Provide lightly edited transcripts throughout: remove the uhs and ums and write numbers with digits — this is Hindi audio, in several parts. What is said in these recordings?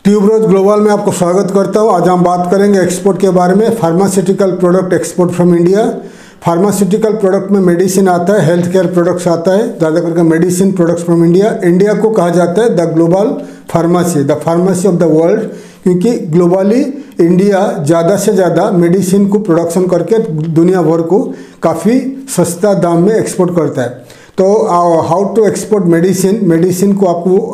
ट्यूबरोज ग्लोबल में आपको स्वागत करता हूँ। आज हम बात करेंगे एक्सपोर्ट के बारे में। Pharmaceutical product export from India. Pharmaceutical product में मेडिसिन आता है, हेल्थ केयर प्रोडक्ट्स आता है, ज़्यादा करके medicine products from India. India को कहा जाता है the global pharmacy, the pharmacy of the world, क्योंकि ग्लोबली इंडिया ज़्यादा से ज़्यादा मेडिसिन को प्रोडक्शन करके दुनिया भर को काफ़ी सस्ता दाम में एक्सपोर्ट करता है। तो हाउ टू एक्सपोर्ट मेडिसिन को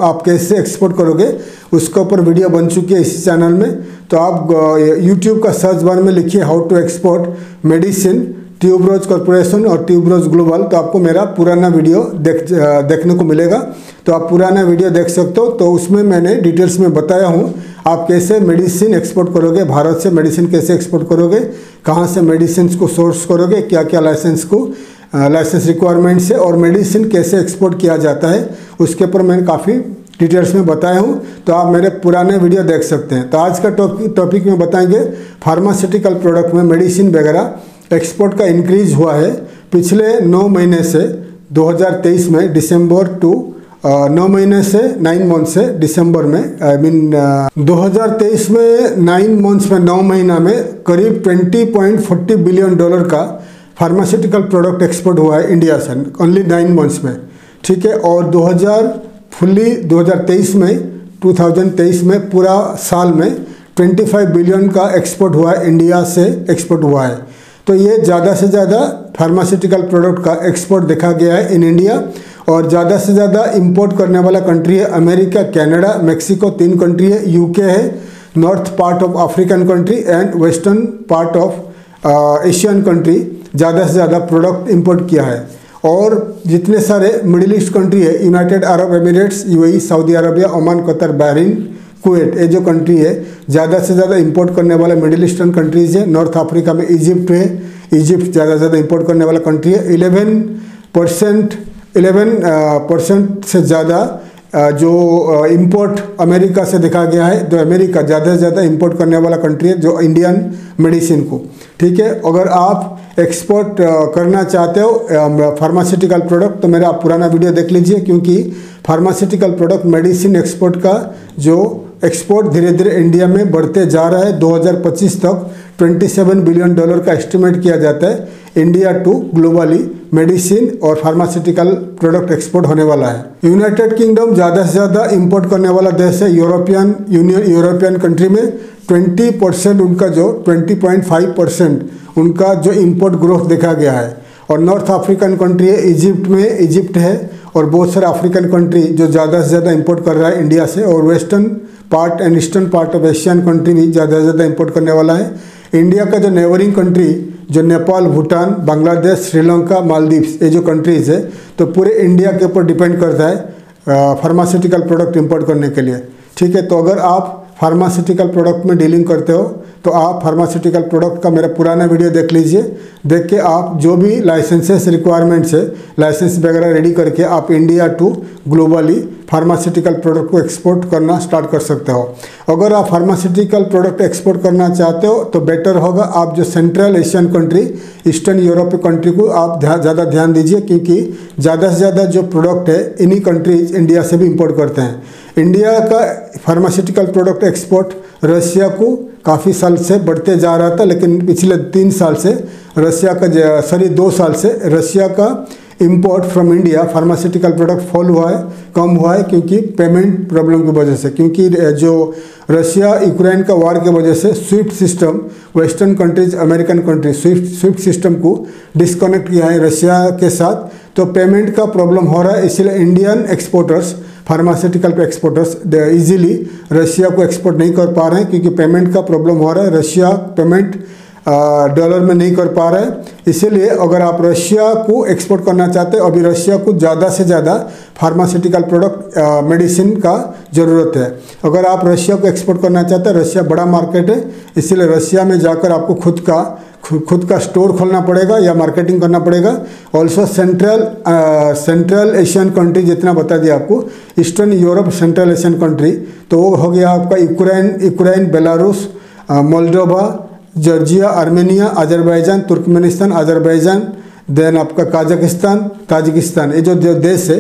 आप कैसे एक्सपोर्ट करोगे उसके ऊपर वीडियो बन चुकी है इसी चैनल में। तो आप यूट्यूब का सर्च बार में लिखिए how to export medicine Tuberose Corporation और ट्यूबरोज ग्लोबल, तो आपको मेरा पुराना वीडियो देखने को मिलेगा। तो आप पुराना वीडियो देख सकते हो। तो उसमें मैंने डिटेल्स में बताया हूँ आप कैसे मेडिसिन एक्सपोर्ट करोगे, भारत से मेडिसिन कैसे एक्सपोर्ट करोगे, कहाँ से मेडिसिन को सोर्स करोगे, क्या क्या लाइसेंस रिक्वायरमेंट्स है और मेडिसिन कैसे एक्सपोर्ट किया जाता है, उसके ऊपर मैंने काफ़ी डिटेल्स में बताया हूँ। तो आप मेरे पुराने वीडियो देख सकते हैं। तो आज का टॉपिक में बताएंगे फार्मास्यूटिकल प्रोडक्ट में मेडिसिन वगैरह एक्सपोर्ट का इंक्रीज हुआ है पिछले 9 महीने से 2023 में दिसंबर टू 9 महीने से 9 मंथ से दिसंबर में 2023 में 9 मंथ्स में 9 महीना में करीब $20.40 बिलियन का फार्मास्यूटिकल प्रोडक्ट एक्सपोर्ट हुआ है इंडिया से, ओनली 9 मंथ्स में। ठीक है। और 2023 में पूरा साल में 25 बिलियन का एक्सपोर्ट हुआ है, इंडिया से एक्सपोर्ट हुआ है। तो ये ज़्यादा से ज़्यादा फार्मास्यूटिकल प्रोडक्ट का एक्सपोर्ट देखा गया है इन इंडिया। और ज़्यादा से ज़्यादा इंपोर्ट करने वाला कंट्री है अमेरिका, कनाडा, मेक्सिको, 3 कंट्री है। यूके है, north part of African country and western part of Asian country ज़्यादा से ज़्यादा प्रोडक्ट इंपोर्ट किया है। और जितने सारे मिडिल ईस्ट कंट्री है, United Arab Emirates, UAE, Saudi Arabia, Oman, Qatar, Bahrain, Kuwait, ये जो कंट्री है ज़्यादा से ज़्यादा इंपोर्ट करने वाला मिडिल ईस्टर्न कंट्रीज़ है। नॉर्थ अफ्रीका में इजिप्ट है, इजिप्ट ज़्यादा से ज़्यादा इंपोर्ट करने वाला कंट्री है। 11% से ज़्यादा जो इंपोर्ट अमेरिका से देखा गया है। तो अमेरिका ज़्यादा से ज़्यादा इंपोर्ट करने वाला कंट्री है जो इंडियन मेडिसिन को। ठीक है। अगर आप एक्सपोर्ट करना चाहते हो फार्मास्यूटिकल प्रोडक्ट तो मेरा पुराना वीडियो देख लीजिए, क्योंकि फार्मास्यूटिकल प्रोडक्ट मेडिसिन एक्सपोर्ट का जो एक्सपोर्ट धीरे धीरे इंडिया में बढ़ते जा रहा है। 2025 तक $27 बिलियन का एस्टिमेट किया जाता है इंडिया टू ग्लोबली मेडिसिन और फार्मास्यूटिकल प्रोडक्ट एक्सपोर्ट होने वाला है। यूनाइटेड किंगडम ज़्यादा से ज़्यादा इंपोर्ट करने वाला देश है। यूरोपियन कंट्री में 20% उनका जो 20.5% उनका जो इंपोर्ट ग्रोथ देखा गया है। और नॉर्थ अफ्रीकन कंट्री है, इजिप्ट है और बहुत सारे अफ्रीकन कंट्री जो ज़्यादा से ज़्यादा इंपोर्ट कर रहा है इंडिया से। और western part and eastern part of Asian country भी ज़्यादा से ज़्यादा इंपोर्ट करने वाला है। इंडिया का जो नेबरिंग कंट्री जो नेपाल, भूटान, बांग्लादेश, श्रीलंका, मालदीव्स, ये जो कंट्रीज़ है तो पूरे इंडिया के ऊपर डिपेंड करता है फार्मास्यूटिकल प्रोडक्ट इंपोर्ट करने के लिए। ठीक है। तो अगर आप फार्मास्यूटिकल प्रोडक्ट में डीलिंग करते हो तो आप फार्मास्यूटिकल प्रोडक्ट का मेरा पुराना वीडियो देख लीजिए। देख के आप जो भी लाइसेंसेस रिक्वायरमेंट्स है, लाइसेंस वगैरह रेडी करके आप India to globally pharmaceutical product को एक्सपोर्ट करना स्टार्ट कर सकते हो। अगर आप फार्मास्यूटिकल प्रोडक्ट एक्सपोर्ट करना चाहते हो तो बेटर होगा आप जो central Asian country, eastern Europe country को आप ज़्यादा ध्यान दीजिए, क्योंकि ज़्यादा से ज़्यादा जो प्रोडक्ट है इन्हीं कंट्रीज इंडिया से भी इंपोर्ट करते हैं। इंडिया का फार्मास्यूटिकल प्रोडक्ट एक्सपोर्ट रशिया को काफ़ी साल से बढ़ते जा रहा था, लेकिन पिछले 2 साल से रशिया का import from India pharmaceutical product कम हुआ है, क्योंकि पेमेंट प्रॉब्लम की वजह से। क्योंकि जो रशिया यूक्रेन का वार की वजह से Swift system, western countries, American country Swift system को डिस्कनेक्ट किया है रशिया के साथ, तो पेमेंट का प्रॉब्लम हो रहा है। इसलिए Indian exporters, pharmaceutical exporters easily Russia को एक्सपोर्ट नहीं कर पा रहे हैं, क्योंकि पेमेंट का प्रॉब्लम हो रहा है। रशिया पेमेंट डॉलर में नहीं कर पा रहा है। इसीलिए अगर आप रशिया को एक्सपोर्ट करना चाहते हैं, अभी रशिया को ज़्यादा से ज़्यादा फार्मास्यूटिकल प्रोडक्ट मेडिसिन का ज़रूरत है। अगर आप रशिया को एक्सपोर्ट करना चाहते हैं, रशिया बड़ा मार्केट है, इसीलिए रशिया में जाकर आपको खुद का स्टोर खोलना पड़ेगा या मार्केटिंग करना पड़ेगा। ऑल्सो सेंट्रल एशियन कंट्री जितना बता दिया आपको, eastern Europe, central Asian country, तो वो हो गया आपका Ukraine, Belarus, Moldova, Georgia, Armenia, Azerbaijan, Turkmenistan, then आपका ताजिकिस्तान, ये जो देश है,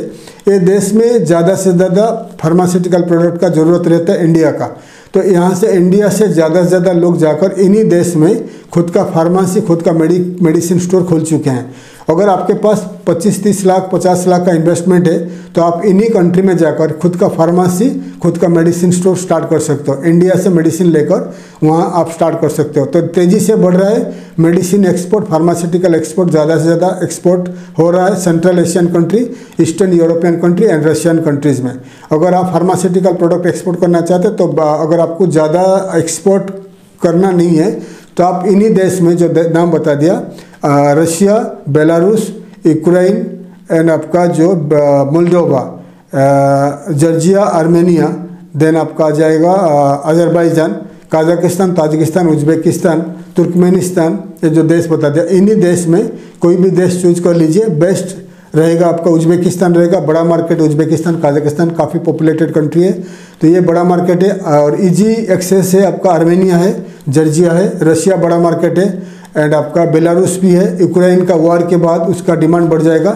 ये देश में ज़्यादा से ज़्यादा फार्मास्यूटिकल प्रोडक्ट का ज़रूरत रहता है इंडिया का। तो यहाँ से इंडिया से ज़्यादा लोग जाकर इन्हीं देश में खुद का फार्मेसी, खुद का मेडिसिन स्टोर खोल चुके हैं। अगर आपके पास 25-30 लाख 50 लाख का इन्वेस्टमेंट है तो आप इन्हीं कंट्री में जाकर खुद का फार्मेसी, खुद का मेडिसिन स्टोर स्टार्ट कर सकते हो। इंडिया से मेडिसिन लेकर वहाँ आप स्टार्ट कर सकते हो। तो तेज़ी से बढ़ रहा है मेडिसिन एक्सपोर्ट, फार्मास्यूटिकल एक्सपोर्ट ज़्यादा से ज़्यादा एक्सपोर्ट हो रहा है central Asian country, eastern European country and Russian countries में। अगर आप फार्मास्यूटिकल प्रोडक्ट एक्सपोर्ट करना चाहते हो तो अगर आपको ज़्यादा एक्सपोर्ट करना नहीं है तो आप इन्हीं देश में जो नाम बता दिया, रशिया, बेलारूस, यूक्रेन एंड आपका जो मोल्डोवा, जॉर्जिया, आर्मेनिया, देन आपका आ जाएगा Azerbaijan, Kazakhstan, Tajikistan, Uzbekistan, Turkmenistan, ये जो देश बता दिया, इन्हीं देश में कोई भी देश चूज कर लीजिए। बेस्ट रहेगा आपका उज्बेकिस्तान रहेगा, बड़ा मार्केट उज्बेकिस्तान, काजाकिस्तान काफ़ी पॉपुलेटेड कंट्री है तो ये बड़ा मार्केट है। और इजी एक्सेस है आपका आर्मेनिया है, जॉर्जिया है, रशिया बड़ा मार्केट है एंड आपका बेलारूस भी है। यूक्रेन का वॉर के बाद उसका डिमांड बढ़ जाएगा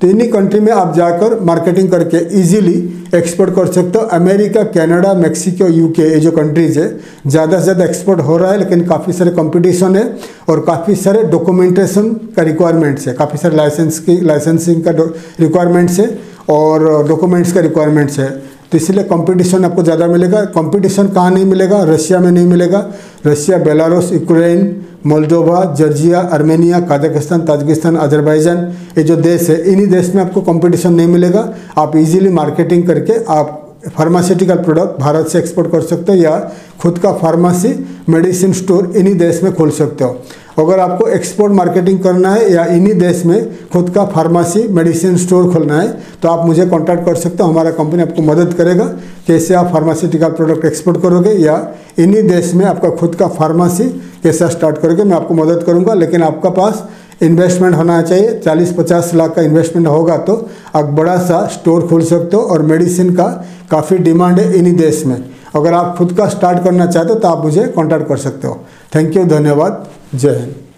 तो इन्हीं कंट्री में आप जाकर मार्केटिंग करके इजीली एक्सपोर्ट कर सकते हो। अमेरिका, कनाडा, मेक्सिको, यूके, ये जो कंट्रीज़ है ज़्यादा से ज़्यादा एक्सपोर्ट हो रहा है, लेकिन काफ़ी सारे कंपटीशन है और काफ़ी सारे डॉक्यूमेंटेशन का रिक्वायरमेंट्स है, काफ़ी सारे लाइसेंसिंग का रिक्वायरमेंट्स है और डॉक्यूमेंट्स का रिक्वायरमेंट्स है। तो इसलिए कंपटीशन आपको ज़्यादा मिलेगा। कंपटीशन कहाँ नहीं मिलेगा? रशिया में नहीं मिलेगा। Russia, Belarus, Ukraine, Moldova, Georgia, Armenia, Kazakhstan, Tajikistan, Azerbaijan, ये जो देश है इन्हीं देश में आपको कंपटीशन नहीं मिलेगा। आप इजीली मार्केटिंग करके आप फार्मास्यूटिकल प्रोडक्ट भारत से एक्सपोर्ट कर सकते हो या खुद का फार्मेसी मेडिसिन स्टोर इन्हीं देश में खोल सकते हो। अगर आपको एक्सपोर्ट मार्केटिंग करना है या इन्हीं देश में खुद का फार्मेसी मेडिसिन स्टोर खोलना है तो आप मुझे कांटेक्ट कर सकते हो। हमारा कंपनी आपको मदद करेगा कैसे आप फार्मास्यूटिकल प्रोडक्ट एक्सपोर्ट करोगे या इन्हीं देश में आपका खुद का फार्मेसी कैसा स्टार्ट करोगे, मैं आपको मदद करूँगा। लेकिन आपका पास इन्वेस्टमेंट होना चाहिए। 40-50 लाख का इन्वेस्टमेंट होगा तो आप बड़ा सा स्टोर खोल सकते हो और मेडिसिन का काफ़ी डिमांड है इन्हीं देश में। अगर आप खुद का स्टार्ट करना चाहते हो तो आप मुझे कांटेक्ट कर सकते हो। थैंक यू, धन्यवाद, जय हिंद।